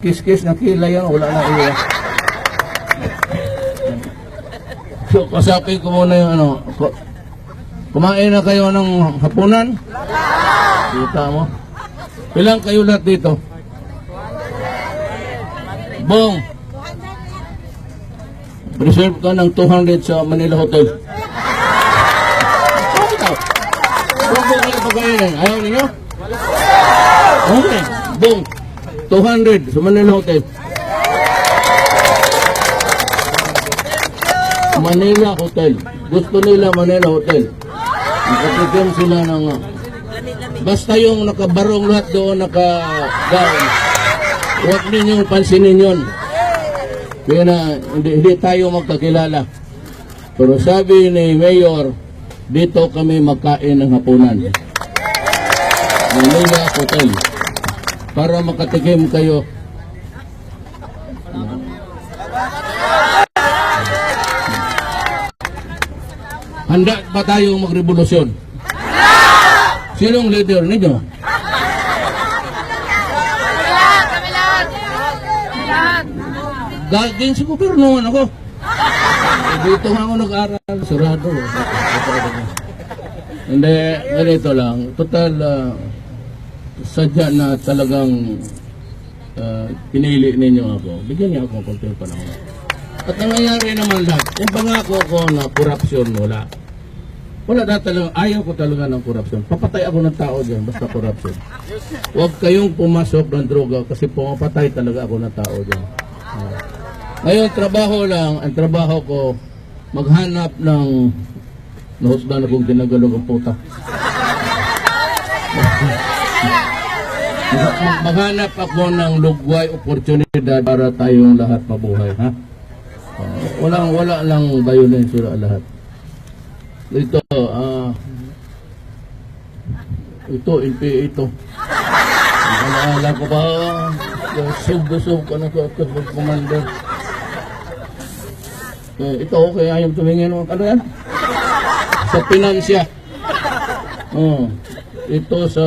Kiss-kiss na kilay yan, wala na iya. So, kasapin ko muna yung ano. Kumain na kayo ng hapunan? Kita mo. Ilang kayo lahat dito? Bong. Reserve ka ng 200 sa Manila Hotel. Bong kayo pagkain. Ayaw ninyo? Okay. Bong. 200 sa Manila Hotel. Manila Hotel. Gusto nila Manila Hotel. Nakatikim sila ng... basta yung nakabarong lahat doon, naka-gown. Huwag ninyong pansinin yun. Kaya na, hindi tayo magkakilala. Pero sabi ni Mayor, dito kami magkain ng hapunan. Manila Hotel. Para makatikim kayo. Handa ba tayo magrevolusyon? Sinong leader ninyo? Gagawin si gobyerno ako. Dito nga ako nag-aral. Sarado. Hindi, ganito lang. Total, sadya na talagang pinili ninyo ako. Bigyan niyo ako ng konting panahon. At nangyayari naman lahat. Yung pangako ko na korupsyon, wala. Wala na talaga. Ayaw ko talaga ng korupsyon. Papatay ako ng tao dyan, basta korupsyon. Huwag kayong pumasok ng droga kasi pumapatay talaga ako ng tao dyan. Ngayon, trabaho lang. Ang trabaho ko, maghanap ng nahusdan na kong ginagalog ang puta. Maghanap ako ng lugway oportunidad para tayong lahat mabuhay, ha? Wala lang violence sila lahat. Ito, ito, NPA ito. Alaala ko ba, sub ka na commander. Ito, okay, ayaw tumingin mo. Ano yan? Sa finansya. Ito sa